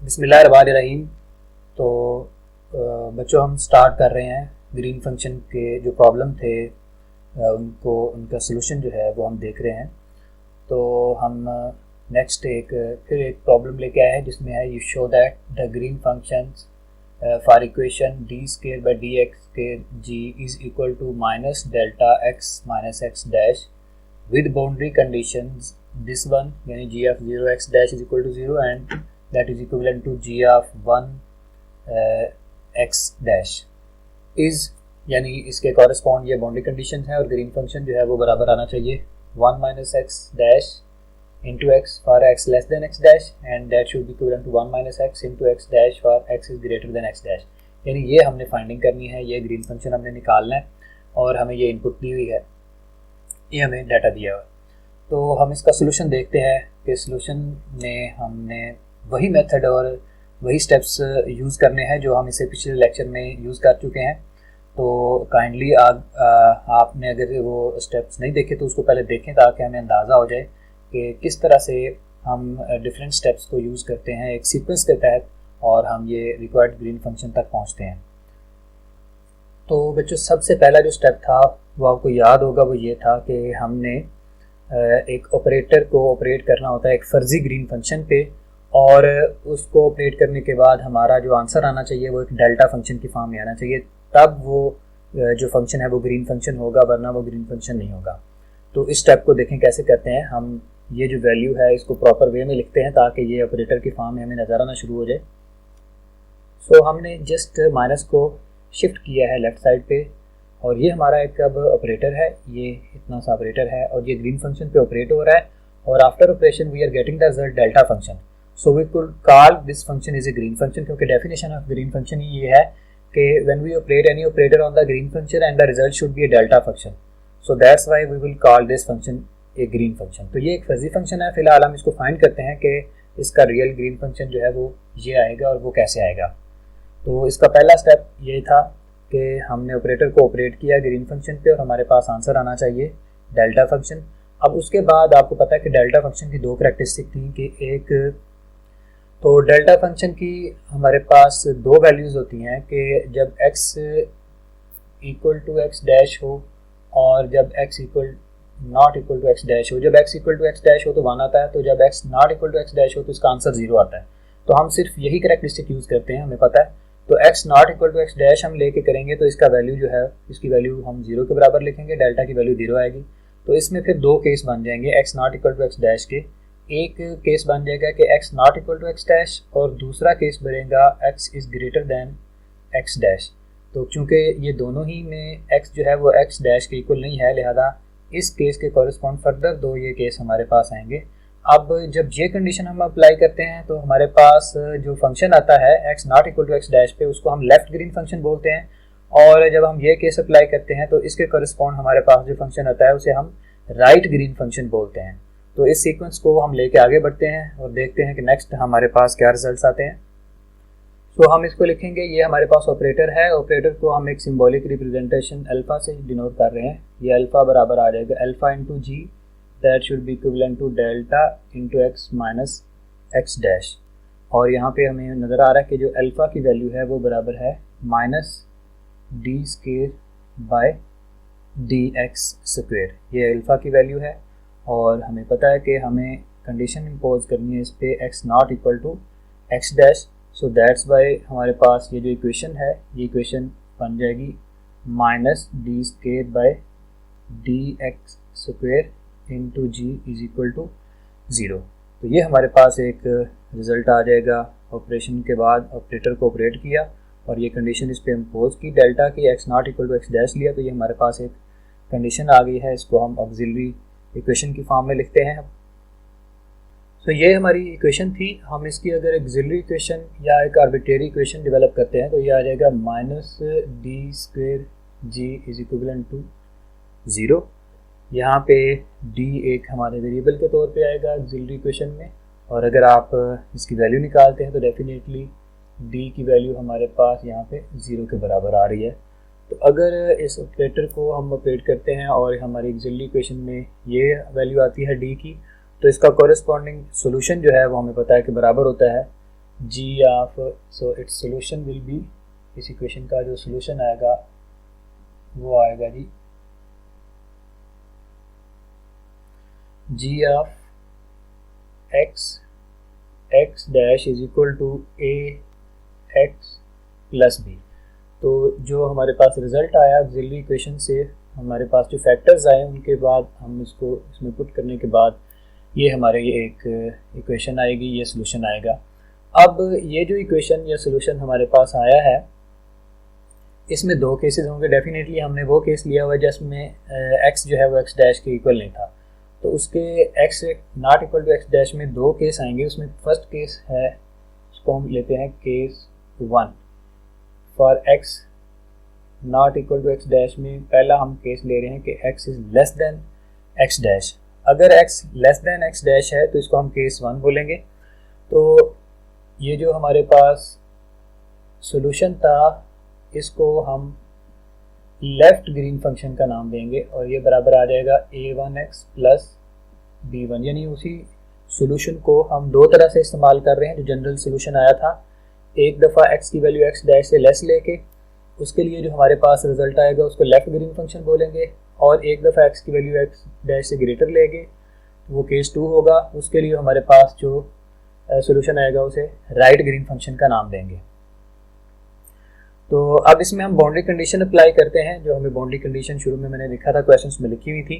बिस्मिल्लाहिर्रहमानिर्रहीम। तो बच्चों, हम स्टार्ट कर रहे हैं ग्रीन फंक्शन के जो प्रॉब्लम थे उनका सलूशन जो है वो हम देख रहे हैं। तो हम नेक्स्ट फिर एक प्रॉब्लम लेके आए हैं जिसमें है you show that the green functions for equation d square by d x square g is equal to minus delta x minus x dash with boundary conditions this one यानी g of zero x dash is equal to zero and that is equivalent to g of 1 x dash is, यानी इसके correspond ये boundary condition है और green function जो है वो बराबर आना चाहिए 1 minus x dash into x for x less than x dash and that should be equivalent to 1 minus x into x dash for x is greater than x dash. यानी ये हमने finding करनी है, ये ग्रीन फंक्शन हमने निकालना है और हमें ये इनपुट दी हुई है, ये हमें डाटा दिया हुआ है। तो हम इसका सोल्यूशन देखते हैं कि सोल्यूशन में हमने वही मेथड और वही स्टेप्स यूज़ करने हैं जो हम इसे पिछले लेक्चर में यूज़ कर चुके हैं। तो काइंडली आपने अगर वो स्टेप्स नहीं देखे तो उसको पहले देखें ताकि हमें अंदाज़ा हो जाए कि किस तरह से हम डिफरेंट स्टेप्स को यूज़ करते हैं एक सीक्वेंस के तहत और हम ये रिक्वायर्ड ग्रीन फंक्शन तक पहुंचते हैं। तो बच्चों, सबसे पहला जो स्टेप था वो आपको याद होगा, वो ये था कि हमने एक ऑपरेटर को ऑपरेट करना होता है एक फ़र्ज़ी ग्रीन फंक्शन पे और उसको ऑपरेट करने के बाद हमारा जो आंसर आना चाहिए वो एक डेल्टा फंक्शन की फॉर्म में आना चाहिए, तब वो जो फंक्शन है वो ग्रीन फंक्शन होगा, वरना वो ग्रीन फंक्शन नहीं होगा। तो इस स्टेप को देखें कैसे करते हैं। हम ये जो वैल्यू है इसको प्रॉपर वे में लिखते हैं ताकि ये ऑपरेटर की फॉर्म में हमें नज़र आना शुरू हो जाए। सो हमने जस्ट माइनस को शिफ्ट किया है लेफ़्ट साइड पे और ये हमारा एक अब ऑपरेटर है, ये इतना सा ऑपरेटर है और ये ग्रीन फंक्शन पे ऑपरेट हो रहा है और after operation we are getting the result delta function. So we could call this function is a green function क्योंकि definition of green function ही ये है कि when we operate any operator on the green function and the result should be a delta function. So that's why we will call this function a green function. तो ये एक फर्जी function है, फिलहाल हम इसको फाइंड करते हैं कि इसका रियल ग्रीन फंक्शन जो है वो ये आएगा और वो कैसे आएगा। तो इसका पहला स्टेप ये था कि हमने ऑपरेटर को ऑपरेट किया ग्रीन फंक्शन पे और हमारे पास आंसर आना चाहिए डेल्टा फंक्शन। अब उसके बाद आपको पता है कि डेल्टा फंक्शन की दो करैक्टरिस्टिक थी कि एक तो डेल्टा फंक्शन की हमारे पास दो वैल्यूज़ होती हैं कि जब x equal to x dash हो और जब x equal not equal to x dash हो। जब x equal to x dash हो तो 1 आता है, तो जब x not equal to x dash हो तो इसका आंसर 0 आता है। तो हम सिर्फ यही करैक्टरिस्टिक यूज़ करते हैं, हमें पता है। तो x not equal to x dash हम लेके करेंगे तो इसका वैल्यू जो है इसकी वैल्यू हम 0 के बराबर लिखेंगे, डेल्टा की वैल्यू 0 आएगी। तो इसमें फिर दो केस बन जाएंगे x not equal to x dash के। एक केस बन जाएगा कि x not equal to x dash और दूसरा केस बनेगा x is greater than x dash. तो चूँकि ये दोनों ही में x जो है वो x डैश के इक्वल नहीं है, लिहाजा इस केस के कॉरेस्पॉन्ड फर्दर दो ये केस हमारे पास आएंगे। अब जब ये कंडीशन हम अप्लाई करते हैं तो हमारे पास जो फंक्शन आता है x not equal to x dash पे उसको हम लेफ़्ट ग्रीन फंक्शन बोलते हैं और जब हम ये केस अप्लाई करते हैं तो इसके कॉरेस्पॉन्ड हमारे पास जो फंक्शन आता है उसे हम राइट ग्रीन फंक्शन बोलते हैं। तो इस सीक्वेंस को हम लेके आगे बढ़ते हैं और देखते हैं कि नेक्स्ट हमारे पास क्या रिजल्ट्स आते हैं। तो हम इसको लिखेंगे, ये हमारे पास ऑपरेटर है, ऑपरेटर को हम एक सिंबॉलिक रिप्रेजेंटेशन अल्फ़ा से डिनोट कर रहे हैं। ये अल्फ़ा बराबर आ जाएगा alpha into G, that should be equivalent to delta into x minus x dash. और यहाँ पे हमें नज़र आ रहा है कि जो अल्फ़ा की वैल्यू है वो बराबर है minus D square by D x square. ये अल्फ़ा की वैल्यू है और हमें पता है कि हमें कंडीशन इम्पोज करनी है इस पे x not equal to x dash. So that's why हमारे पास ये जो इक्वेशन है ये इक्वेशन बन जाएगी minus D square by D x square into G is equal to 0। तो ये हमारे पास एक रिज़ल्ट आ जाएगा। ऑपरेशन के बाद ऑपरेटर को ऑपरेट किया और ये कंडीशन इस पर इम्पोज की डेल्टा की x not equal to x dash लिया, तो ये हमारे पास एक कंडीशन आ गई है, इसको हम ऑक्सिलरी इक्वेशन की फॉर्म में लिखते हैं। तो ये हमारी इक्वेशन थी। हम इसकी अगर ऑक्सिलरी इक्वेशन या एक आर्बिट्रेरी इक्वेशन डेवलप करते हैं तो ये आ जाएगा minus D square G is equivalent to 0। यहाँ पे d एक हमारे वेरिएबल के तौर पे आएगा ऑक्सिलरी इक्वेशन में और अगर आप इसकी वैल्यू निकालते हैं तो डेफिनेटली d की वैल्यू हमारे पास यहाँ पे 0 के बराबर आ रही है। तो अगर इस ऑपरेटर को हम ऑपरेट करते हैं और हमारी ऑक्सिलरी इक्वेशन में ये वैल्यू आती है d की, तो इसका कॉरेस्पॉन्डिंग सोल्यूशन जो है वो हमें पता है कि बराबर होता है g of, so its solution will be, इस इक्वेशन का जो सोल्यूशन आएगा वो आएगा g g of x dash is equal to a x plus b. तो जो हमारे पास रिज़ल्ट आया ऑक्सिलरी इक्वेशन से, हमारे पास जो फैक्टर्स आए उनके बाद हम इसको इसमें पुट करने के बाद ये हमारे ये एक इक्वेशन आएगी, ये सोल्यूशन आएगा। अब ये जो इक्वेशन या सोल्यूशन हमारे पास आया है इसमें दो केसेस होंगे। डेफिनेटली हमने वो केस लिया हुआ है जिसमें एक्स जो है वो एक्स डैश के इक्वल नहीं था, तो उसके x not equal to x dash में दो केस आएंगे। उसमें फर्स्ट केस है, उसको हम लेते हैं case 1 for x not equal to x dash में पहला हम केस ले रहे हैं कि x is less than x dash. अगर x less than x dash है तो इसको हम केस 1 बोलेंगे। तो ये जो हमारे पास सॉल्यूशन था इसको हम लेफ्ट ग्रीन फंक्शन का नाम देंगे और ये बराबर आ जाएगा a1x प्लस b1, यानी उसी सॉल्यूशन को हम दो तरह से इस्तेमाल कर रहे हैं। जो जनरल सॉल्यूशन आया था, एक दफ़ा x की वैल्यू x डैश से लेस लेके उसके लिए जो हमारे पास रिजल्ट आएगा उसको लेफ्ट ग्रीन फंक्शन बोलेंगे, और एक दफ़ा x की वैल्यू x डैश से ग्रेटर लेंगे वो केस 2 होगा, उसके लिए हमारे पास जो सॉल्यूशन आएगा उसे राइट ग्रीन फंक्शन का नाम देंगे। तो अब इसमें हम बाउंड्री कंडीशन अप्लाई करते हैं। जो हमें बाउंड्री कंडीशन शुरू में मैंने लिखा था, क्वेश्चंस में लिखी हुई थी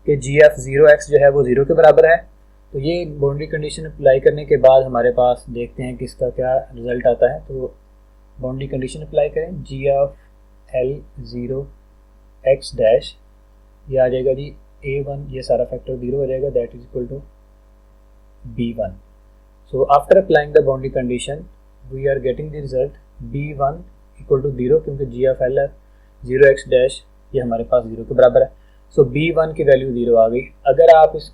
कि जी एफ 0x जो है वो 0 के बराबर है। तो ये बाउंड्री कंडीशन अप्लाई करने के बाद हमारे पास देखते हैं कि इसका क्या रिजल्ट आता है। तो बाउंड्री कंडीशन अप्लाई करें, जी ऑफ एल 0x डैश, ये आ जाएगा जी a1, ये सारा फैक्टर 0 हो जाएगा, that is equal to b1। So after applying the boundary condition we are getting the result b1 equal to 0, क्योंकि जी ऑफ एल 0x डैश ये हमारे पास 0 के बराबर है। सो b1 की वैल्यू 0 आ गई। अगर आप इस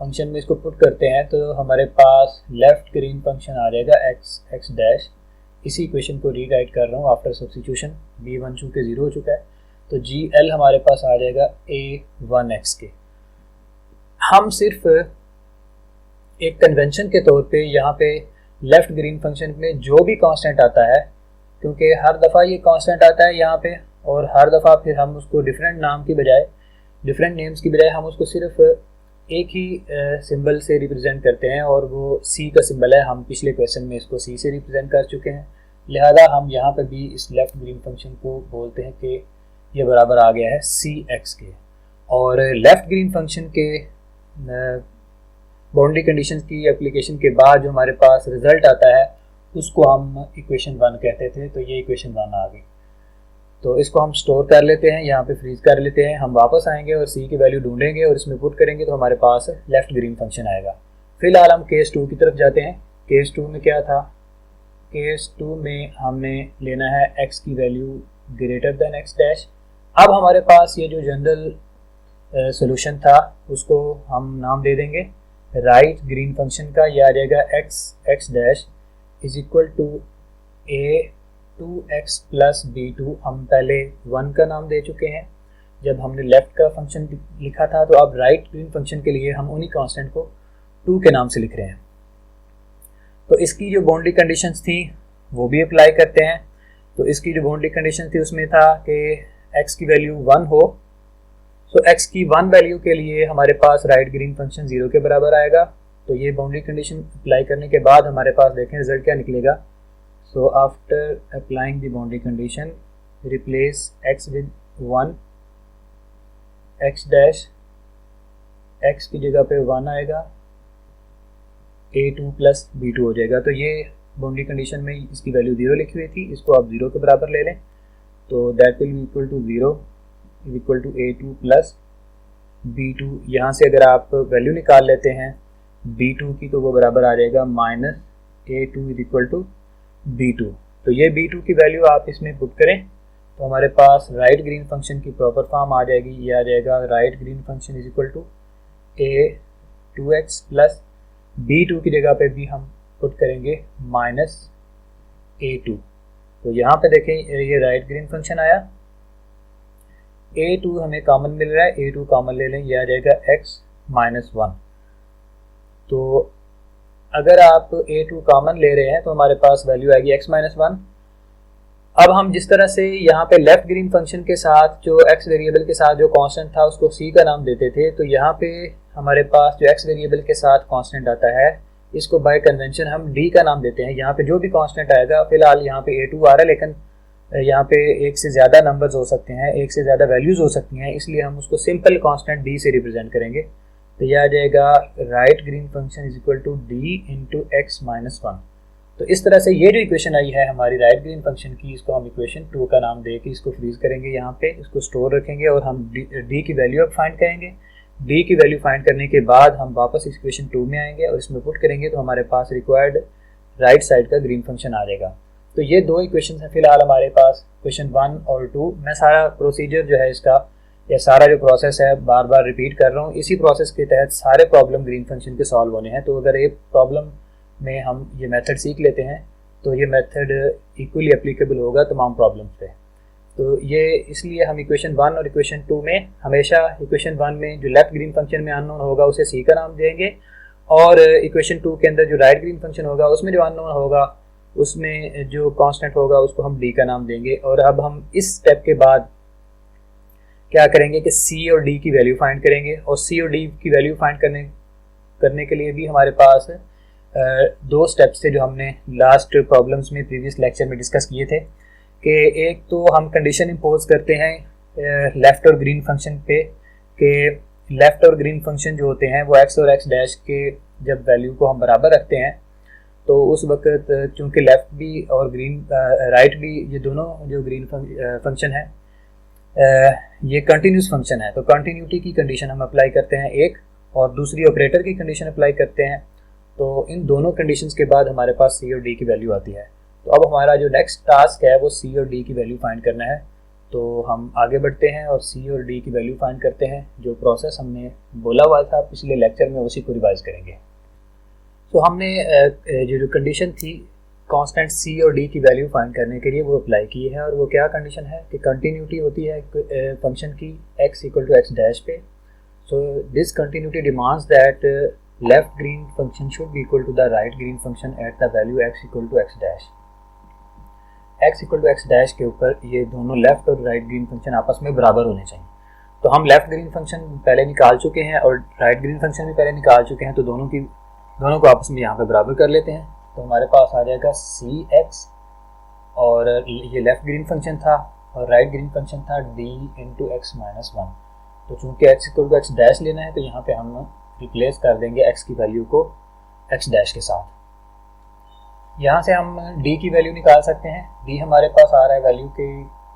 फंक्शन में इसको पुट करते हैं तो हमारे पास लेफ्ट ग्रीन फंक्शन आ जाएगा x डैश। इसी इक्वेशन को रीराइट कर रहा हूँ आफ्टर सब्स्टिट्यूशन, b1 चूँकि 0 हो चुका है तो gl हमारे पास आ जाएगा a1x के। हम सिर्फ एक कन्वेंशन के तौर पे यहाँ पे लेफ्ट ग्रीन फंक्शन में जो भी कांस्टेंट आता है, क्योंकि हर दफ़ा ये कांस्टेंट आता है यहाँ पे और हर दफ़ा फिर हम उसको डिफरेंट नाम की बजाय, डिफरेंट नेम्स की बजाय हम उसको सिर्फ एक ही सिंबल से रिप्रेजेंट करते हैं और वो सी का सिंबल है। हम पिछले क्वेश्चन में इसको सी से रिप्रेजेंट कर चुके हैं, लिहाजा हम यहाँ पे भी इस लेफ्ट ग्रीन फंक्शन को बोलते हैं कि ये बराबर आ गया है सी एक्स के। और लेफ्ट ग्रीन फंक्शन के बाउंड्री कंडीशन की एप्लीकेशन के बाद जो हमारे पास रिजल्ट आता है उसको हम इक्वेशन 1 कहते थे, तो ये इक्वेशन 1 आ गई। तो इसको हम स्टोर कर लेते हैं, यहाँ पे फ्रीज कर लेते हैं। हम वापस आएंगे और सी की वैल्यू ढूंढेंगे और इसमें पुट करेंगे तो हमारे पास लेफ्ट ग्रीन फंक्शन आएगा। फिलहाल हम केस 2 की तरफ जाते हैं। केस 2 में क्या था, केस 2 में हमने लेना है x की value greater than x dash. अब हमारे पास ये जो जनरल सोल्यूशन था उसको हम नाम दे देंगे राइट ग्रीन फंक्शन का। यह आ जाएगा x dash is equal to a2x plus b2। हम पहले 1 का नाम दे चुके हैं जब हमने लेफ्ट का फंक्शन लिखा था, तो अब राइट ग्रीन फंक्शन के लिए हम उन्हीं कांस्टेंट को 2 के नाम से लिख रहे हैं। तो इसकी जो बाउंड्री कंडीशंस थी वो भी अप्लाई करते हैं। तो इसकी जो बाउंड्री कंडीशन थी उसमें था कि x की वैल्यू 1 हो। तो x की 1 वैल्यू के लिए हमारे पास राइट ग्रीन फंक्शन 0 के बराबर आएगा। तो ये बाउंड्री कंडीशन अप्लाई करने के बाद हमारे पास देखें रिजल्ट क्या निकलेगा। सो after applying the boundary condition replace x with 1, x dash, x की जगह पे 1 आएगा, a2 प्लस b2 हो जाएगा। तो ये बाउंड्री कंडीशन में इसकी वैल्यू 0 लिखी हुई थी, इसको आप 0 के बराबर ले लें तो that will equal to 0 is equal to a2 plus b2। यहाँ से अगर आप वैल्यू निकाल लेते हैं b2 की तो वो बराबर आ जाएगा minus a2 is equal to b2। तो ये b2 की वैल्यू आप इसमें पुट करें तो हमारे पास राइट ग्रीन फंक्शन की प्रॉपर फॉर्म आ जाएगी। ये आ जाएगा right green function is equal to a2x plus b2 की जगह पे भी हम पुट करेंगे माइनस a2। तो यहाँ पे देखें ये राइट ग्रीन फंक्शन आया, a2 हमें कॉमन मिल रहा है, a2 कॉमन ले लें, यह आ जाएगा x माइनस 1। तो अगर आप a2 कॉमन ले रहे हैं तो हमारे पास वैल्यू आएगी x-1। अब हम जिस तरह से यहाँ पे लेफ्ट ग्रीन फंक्शन के साथ जो x वेरिएबल के साथ जो कांस्टेंट था उसको c का नाम देते थे, तो यहाँ पे हमारे पास जो x वेरिएबल के साथ कांस्टेंट आता है इसको बाय कन्वेंशन हम d का नाम देते हैं। यहाँ पे जो भी कांस्टेंट आएगा, फिलहाल यहाँ पे a2 आ रहा है, लेकिन यहाँ पे एक से ज़्यादा नंबर्स हो सकते हैं, एक से ज़्यादा वैल्यूज़ हो सकती हैं, इसलिए हम उसको सिंपल कांस्टेंट d से रिप्रेजेंट करेंगे। तो यह आ जाएगा right green function is equal to d into x-1। तो इस तरह से ये जो इक्वेशन आई है हमारी राइट ग्रीन फंक्शन की, इसको हम इक्वेशन 2 का नाम दे के इसको फ्रीज करेंगे, यहाँ पे इसको स्टोर रखेंगे और हम d की वैल्यू अब फाइंड करेंगे। d की वैल्यू फाइंड करने के बाद हम वापस इक्वेशन 2 में आएंगे और इसमें पुट करेंगे तो हमारे पास रिक्वायर्ड राइट साइड का ग्रीन फंक्शन आ जाएगा। तो ये दो इक्वेशन हैं फिलहाल हमारे पास, इक्वेशन 1 और 2। मैं सारा प्रोसीजर जो है इसका, या सारा जो प्रोसेस है बार बार रिपीट कर रहा हूँ। इसी प्रोसेस के तहत सारे प्रॉब्लम ग्रीन फंक्शन के सॉल्व होने हैं। तो अगर एक प्रॉब्लम में हम ये मेथड सीख लेते हैं तो ये मेथड इक्वली एप्लीकेबल होगा तमाम प्रॉब्लम्स पे। तो ये इसलिए हम इक्वेशन 1 और इक्वेशन 2 में हमेशा इक्वेशन 1 में जो लेफ्ट ग्रीन फंक्शन में अननोन होगा उसे सी का नाम देंगे, और इक्वेशन 2 के अंदर जो राइट ग्रीन फंक्शन होगा उसमें जो अननोन होगा उसमें जो कांस्टेंट होगा उसको हम डी का नाम देंगे। और अब हम इस स्टेप के बाद क्या करेंगे कि सी और डी की वैल्यू फाइंड करेंगे, और सी और डी की वैल्यू फाइंड करने के लिए भी हमारे पास दो स्टेप्स थे जो हमने लास्ट प्रॉब्लम्स में प्रीवियस लेक्चर में डिस्कस किए थे। कि एक तो हम कंडीशन इम्पोज करते हैं लेफ़्ट और ग्रीन फंक्शन पे, कि लेफ़्ट और ग्रीन फंक्शन जो होते हैं वो एक्स और एक्स डैश के जब वैल्यू को हम बराबर रखते हैं तो उस वक्त चूँकि लेफ़्ट भी और ग्रीन राइट भी, ये दोनों जो ग्रीन फंक्शन है ये कंटिन्यूस फंक्शन है, तो कंटिन्यूटी की कंडीशन हम अप्लाई करते हैं एक, और दूसरी ऑपरेटर की कंडीशन अप्लाई करते हैं। तो इन दोनों कंडीशंस के बाद हमारे पास सी और डी की वैल्यू आती है। तो अब हमारा जो नेक्स्ट टास्क है वो सी और डी की वैल्यू फाइंड करना है। तो हम आगे बढ़ते हैं और सी और डी की वैल्यू फाइंड करते हैं। जो प्रोसेस हमने बोला हुआ था पिछले लेक्चर में उसी को रिवाइज करेंगे। तो हमने जो कंडीशन थी कांस्टेंट सी और डी की वैल्यू फाइंड करने के लिए वो अप्लाई की है, और वो क्या कंडीशन है कि कंटिन्यूटी होती है फंक्शन की x equal to x dash पे। So this continuity demands that left Green function should be equal to the right green function at the value x equal to x dash. x equal to x dash के ऊपर ये दोनों left और right green function आपस में बराबर होने चाहिए। तो हम लेफ्ट ग्रीन फंक्शन पहले निकाल चुके हैं और राइट ग्रीन फंक्शन भी पहले निकाल चुके हैं, तो दोनों को आपस में यहाँ पे बराबर कर लेते हैं। तो हमारे पास आ जाएगा सी एक्स, और ये लेफ्ट ग्रीन फंक्शन था और राइट ग्रीन फंक्शन था डी इंटू x-1। तो चूँकि x equal to x dash लेना है तो यहाँ पे हम रिप्लेस कर देंगे x की वैल्यू को x डैश के साथ। यहाँ से हम d की वैल्यू निकाल सकते हैं। d हमारे पास आ रहा है वैल्यू के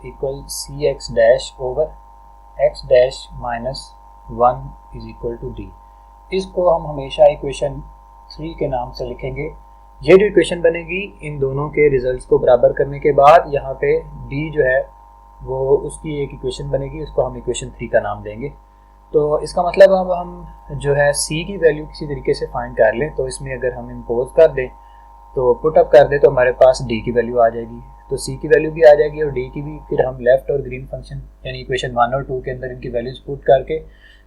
equal C x dash over x dash minus 1 is equal to d। इसको हम हमेशा इक्वेशन 3 के नाम से लिखेंगे। ये जो इक्वेशन बनेगी इन दोनों के रिजल्ट्स को बराबर करने के बाद यहाँ पे d जो है वो उसकी एक इक्वेशन बनेगी, उसको हम इक्वेशन 3 का नाम देंगे। तो इसका मतलब अब हम जो है c की वैल्यू किसी तरीके से फाइंड कर लें, तो इसमें अगर हम इम्पोज कर दें तो पुटअप कर दें तो हमारे पास d की वैल्यू आ जाएगी। तो c की वैल्यू भी आ जाएगी और d की भी, फिर हम लेफ्ट और ग्रीन फंक्शन यानी इक्वेशन 1 और 2 के अंदर इनकी वैल्यूज पुट करके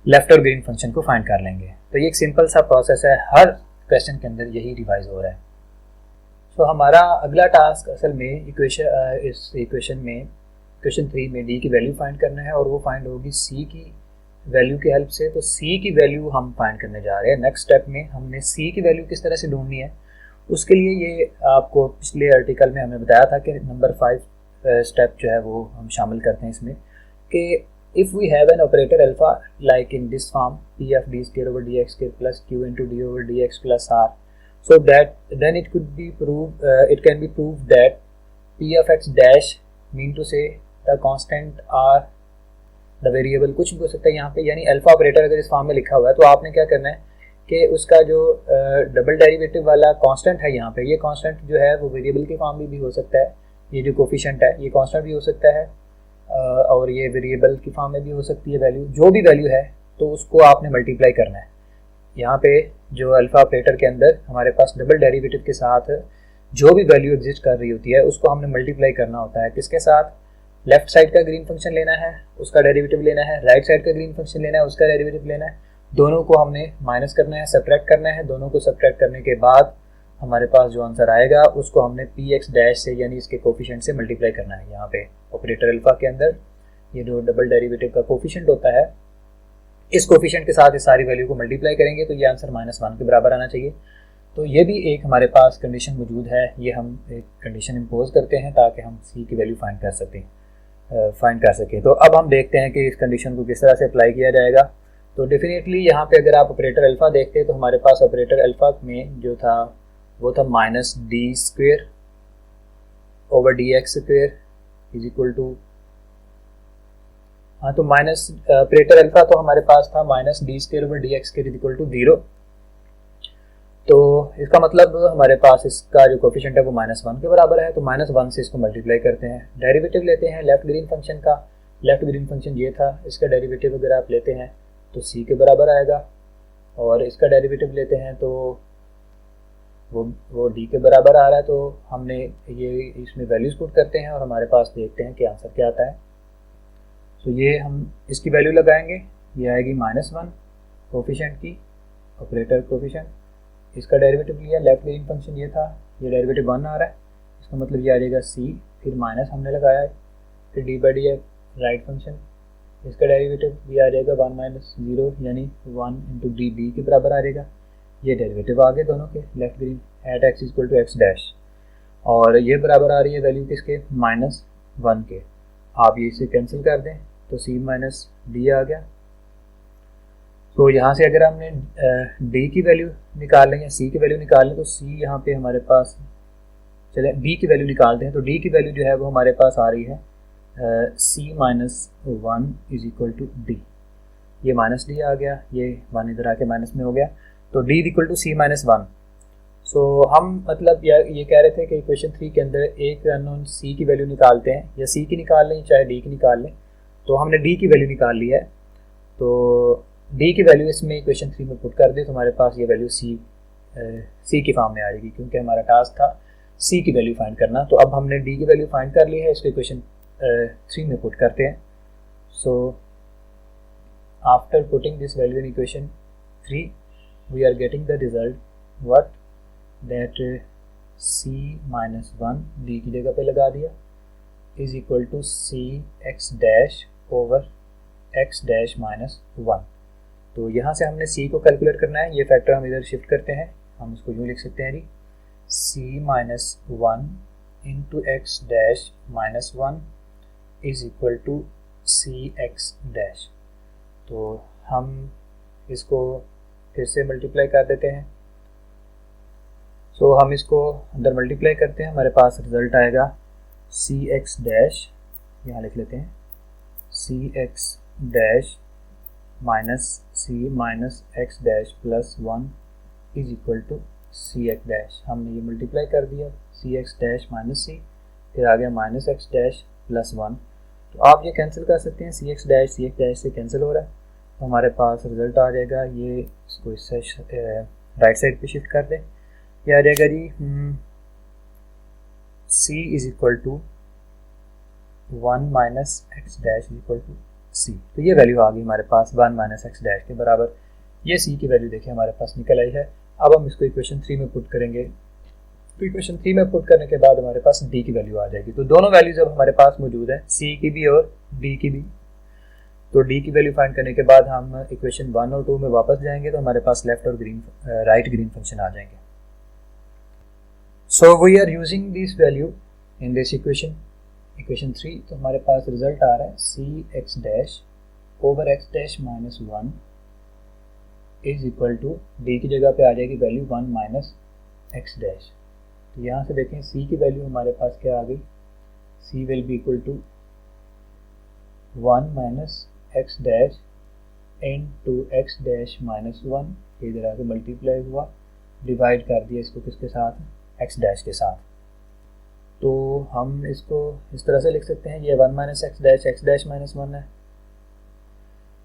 लेफ्ट और ग्रीन फंक्शन को फाइंड कर लेंगे। तो ये एक सिंपल सा प्रोसेस है, हर क्वेश्चन के अंदर यही रिवाइज हो रहा है। तो हमारा अगला टास्क असल में इस इक्वेशन में इक्वेशन 3 में डी की वैल्यू फाइंड करना है, और वो फाइंड होगी सी की वैल्यू की हेल्प से। तो सी की वैल्यू हम फाइंड करने जा रहे हैं। नेक्स्ट स्टेप में हमने सी की वैल्यू किस तरह से ढूंढनी है, उसके लिए ये आपको पिछले आर्टिकल में हमें बताया था कि नंबर 5 स्टेप जो है वो हम शामिल करते हैं इसमें, कि if we have an operator alpha like in this form p of d square over dx square plus q into d over dx plus r, so that then it could be proved it can be proved that p of x dash mean to say the constant or the variable कुछ भी हो सकता है यहाँ पे, यानी alpha operator अगर इस फॉर्म में लिखा हुआ है तो आपने क्या करना है कि उसका जो डबल डेरिवेटिव वाला कांस्टेंट है यहाँ पे, ये कांस्टेंट जो है वो वेरिएबल के फॉर्म में भी हो सकता है, ये जो कोफिशिएंट है ये कांस्टेंट भी हो सकता है और ये वेरिएबल की फॉर्म में भी हो सकती है वैल्यू, जो भी वैल्यू है तो उसको आपने मल्टीप्लाई करना है। यहाँ पे जो अल्फा ऑपरेटर के अंदर हमारे पास डबल डेरिवेटिव के साथ जो भी वैल्यू एग्जिस्ट कर रही होती है उसको हमने मल्टीप्लाई करना होता है। किसके साथ? लेफ्ट साइड का ग्रीन फंक्शन लेना है, उसका डेरिवेटिव लेना है, राइट साइड का ग्रीन फंक्शन लेना है, उसका डेरिवेटिव लेना है। दोनों को हमने माइनस करना है, सब्ट्रैक्ट करना है। दोनों को सब्ट्रैक्ट करने के बाद हमारे पास जो आंसर आएगा उसको हमने पी एक्स डैश से यानी इसके कोफिशिएंट से मल्टीप्लाई करना है। यहाँ पे ऑपरेटर अल्फा के अंदर ये जो डबल डेरिवेटिव का कोफिशिएंट होता है, इस कोफिशिएंट के साथ इस सारी वैल्यू को मल्टीप्लाई करेंगे तो ये आंसर -1 के बराबर आना चाहिए। तो ये भी एक हमारे पास कंडीशन मौजूद है, ये हम एक कंडीशन इम्पोज करते हैं ताकि हम सी की वैल्यू फाइंड कर सकें। तो अब हम देखते हैं कि इस कंडीशन को किस तरह से अप्लाई किया जाएगा। तो डेफिनेटली यहाँ पे अगर आप ऑपरेटर अल्फ़ा देखते हैं तो हमारे पास ऑपरेटर अल्फ़ा में जो था वो था -d² over dx² is equal to, हाँ तो माइनस ऑपरेटर अल्फ़ा तो हमारे पास था -d² over dx² is equal to 0। तो इसका मतलब हमारे पास इसका जो कोफिशिएंट है वो -1 के बराबर है। तो -1 से इसको मल्टीप्लाई करते हैं, डेरिवेटिव लेते हैं लेफ्ट ग्रीन फंक्शन का। लेफ्ट ग्रीन फंक्शन ये था, इसका डेरिवेटिव अगर आप लेते हैं तो c के बराबर आएगा, और इसका डेरिवेटिव लेते हैं तो वो d के बराबर आ रहा है। तो हमने ये इसमें वैल्यूज पुट करते हैं और हमारे पास देखते हैं कि आंसर क्या आता है। तो ये हम इसकी वैल्यू लगाएंगे, ये आएगी -1 कोफिशिएंट की, ऑपरेटर कोफिशिएंट। इसका डेरिवेटिव लिया, लेफ्ट ग्रीन फंक्शन ये था, ये डेरिवेटिव 1 आ रहा है, इसका मतलब ये आ जाएगा c, फिर माइनस हमने लगाया है, फिर d/dx राइट फंक्शन, इसका डेरिवेटिव ये आ जाएगा 1 - 0 यानी 1 इंटू डी के बराबर आ जाएगा। ये डेरिवेटिव आ गए दोनों के, left green at x equal to x dash, और ये बराबर आ रही है वैल्यू किसके, -1 के। आप ये इसे कैंसिल कर दें तो c माइनस डी आ गया। तो यहाँ से अगर हमने d की वैल्यू निकाल लें या c की वैल्यू निकाल लें तो c यहाँ पे हमारे पास, चले b की वैल्यू निकालते हैं। तो d की वैल्यू जो है वो हमारे पास आ रही है c -1 is equal to D, ये -d आ गया, ये 1 इधर आके माइनस में हो गया, तो d इक्वल टू c -1। सो हम मतलब ये कह रहे थे कि इक्वेशन 3 के अंदर एक अननोन c की वैल्यू निकालते हैं, या c की निकाल लें चाहे d की निकाल लें। तो हमने d की वैल्यू निकाल ली है, तो d की वैल्यू इसमें इक्वेशन 3 में पुट कर दे तो हमारे पास ये वैल्यू c की फॉर्म में आ जाएगी, क्योंकि हमारा टास्क था c की वैल्यू फाइंड करना। तो अब हमने d की वैल्यू फाइंड कर ली है, इसको इक्वेशन 3 में पुट करते हैं। So after putting this value in equation 3 we are getting the result what, that c -1 d की जगह पे लगा दिया is equal to c x dash over x dash -1। तो यहाँ से हमने c को कैलकुलेट करना है, ये फैक्टर हम इधर शिफ्ट करते हैं, हम इसको यूँ लिख सकते हैं जी, c -1 into x dash -1 is equal to c x dash. तो हम इसको फिर से मल्टीप्लाई कर देते हैं। सो हम इसको अंदर मल्टीप्लाई करते हैं, हमारे पास रिजल्ट आएगा c x डैश, यहाँ लिख लेते हैं c x dash minus c minus x dash plus 1 is equal to c x dash. हमने ये मल्टीप्लाई कर दिया, c x dash minus c, फिर आ गया माइनस x डैश प्लस 1। तो आप ये कैंसिल कर सकते हैं, c x डैश से कैंसिल हो रहा है, तो हमारे पास रिजल्ट आ जाएगा, ये इसको इससे राइट साइड पे शिफ्ट कर दें, ये आ जाएगा जी c is equal to 1 minus x dash is equal to c। तो ये वैल्यू आ गई हमारे पास 1 माइनस x डैश के बराबर। ये c की वैल्यू देखिए हमारे पास निकल आई है। अब हम इसको इक्वेशन 3 में पुट करेंगे, तो इक्वेशन 3 में पुट करने के बाद हमारे पास d की वैल्यू आ जाएगी। तो दोनों वैल्यूज अब हमारे पास मौजूद है, c की भी और d की भी। तो d की वैल्यू फाइंड करने के बाद हम इक्वेशन 1 और 2 में वापस जाएंगे तो हमारे पास लेफ्ट और राइट ग्रीन फंक्शन आ जाएंगे। So we are using this value in this equation 3। तो हमारे पास रिजल्ट आ रहा है c x dash over x dash minus 1 is equal to d की जगह पे आ जाएगी वैल्यू 1 माइनस x डैश। तो यहाँ से देखें c की वैल्यू हमारे पास क्या आ गई, c will be equal to 1 minus x dash into x dash minus 1, इधर आके मल्टीप्लाई हुआ, डिवाइड कर दिया इसको किसके साथ, x डैश के साथ। तो हम इसको इस तरह से लिख सकते हैं, ये 1 माइनस x डैश माइनस 1 है।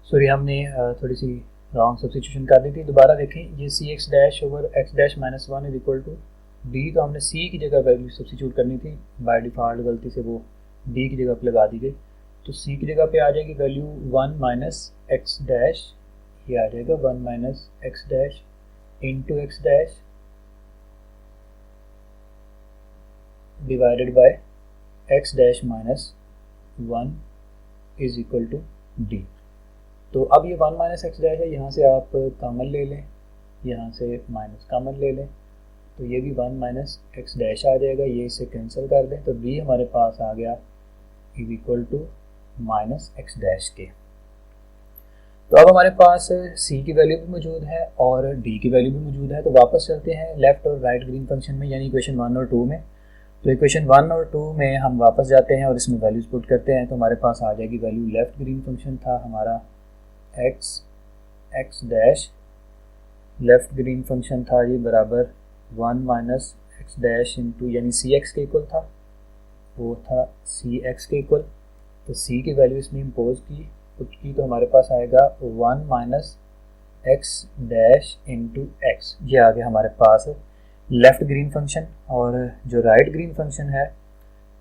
सॉरी हमने थोड़ी सी रॉन्ग सब्स्टिट्यूशन कर दी थी, दोबारा देखें, ये c x dash over x dash minus 1 is equal to d। तो हमने c की जगह वैल्यू सब्स्टिट्यूट करनी थी, बाय डिफ़ॉल्ट गलती से वो d की जगह पे लगा दी गई। तो c की जगह पे आ जाएगी वैल्यू 1 माइनस x डैश, ये आ जाएगा 1 minus x dash into x dash divided by x dash minus 1 is equal to d. तो अब ये 1 माइनस एक्स डैश है, यहाँ से आप कॉमन ले लें, यहाँ से माइनस कॉमन ले लें, तो ये भी 1 माइनस एक्स डैश आ जाएगा, ये इसे कैंसिल कर दें, तो डी हमारे पास आ गया is equal to minus x dash के। तो अब हमारे पास सी की वैल्यू भी मौजूद है और डी की वैल्यू भी मौजूद है। तो वापस चलते हैं लेफ़्ट और राइट ग्रीन फंक्शन में, यानी इक्वेशन 1 और 2 में। तो इक्वेशन 1 और 2 में हम वापस जाते हैं और इसमें वैल्यूज पुट करते हैं। तो हमारे पास आ जाएगी वैल्यू, लेफ़्ट ग्रीन फंक्शन था हमारा x dash, left green function था ये बराबर 1 माइनस एक्स डैश इंटू, यानी सी एक्स के इक्वल था, वो था सी एक्स के इक्वल। तो सी की वैल्यू इसमें इम्पोज की, पुट की, तो हमारे पास आएगा 1 minus x dash into x. ये आ गया हमारे पास लेफ़्ट ग्रीन फंक्शन। और जो राइट ग्रीन फंक्शन है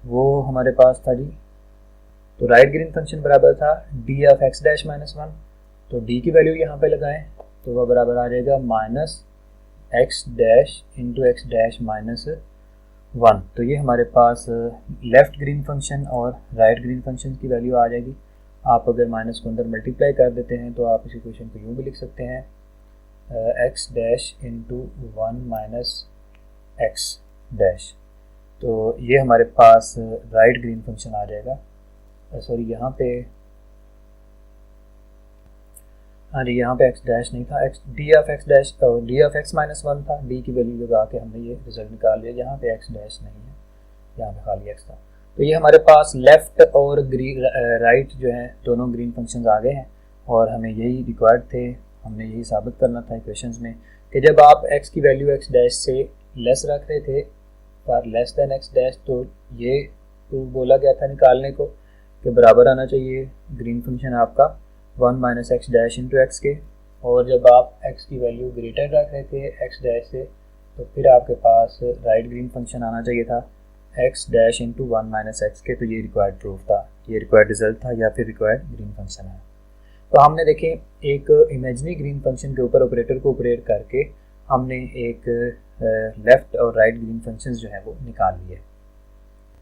वो हमारे पास था जी, तो राइट ग्रीन फंक्शन बराबर था D of x dash minus 1। तो डी की वैल्यू यहाँ पे लगाएं तो वह बराबर आ जाएगा minus x dash into x dash minus 1। तो ये हमारे पास लेफ़्ट ग्रीन फंक्शन और राइट ग्रीन फंक्शन की वैल्यू आ जाएगी। आप अगर माइनस को अंदर मल्टीप्लाई कर देते हैं तो आप इस इक्वेशन को यूँ भी लिख सकते हैं, x dash into 1 minus x dash. तो ये हमारे पास राइट ग्रीन फंक्शन आ जाएगा। सॉरी, यहाँ पे, हाँ जी, यहाँ पे एक्स डैश नहीं था, x D of x dash, D of x minus 1 था, डी की वैल्यू लगा के हमने ये रिजल्ट निकाल लिया। यहाँ पे एक्स डैश नहीं है, यहाँ पे खाली एक्स था। तो ये हमारे पास लेफ़्ट और राइट जो है दोनों ग्रीन फंक्शंस आ गए हैं और हमें यही रिक्वायर्ड थे, हमने यही साबित करना था इक्वेशंस में कि जब आप x की वैल्यू x डैश से लेस रख रहे थे पर लेस दैन x डैश, तो ये प्रूफ बोला गया था निकालने को कि बराबर आना चाहिए ग्रीन फंक्शन आपका 1 minus x dash into x के। और जब आप x की वैल्यू ग्रेटर रख रहे थे x डैश से, तो फिर आपके पास राइट ग्रीन फंक्शन आना चाहिए था x dash into 1 minus x के। तो ये रिक्वायर्ड प्रूफ था, ये रिक्वायर्ड रिजल्ट था या फिर रिक्वायर्ड ग्रीन फंक्शन है। तो हमने देखें एक इमेजिनरी ग्रीन फंक्शन के ऊपर ऑपरेटर को ऑपरेट करके हमने एक लेफ़्ट और राइट ग्रीन फंक्शंस जो है वो निकाल लिए।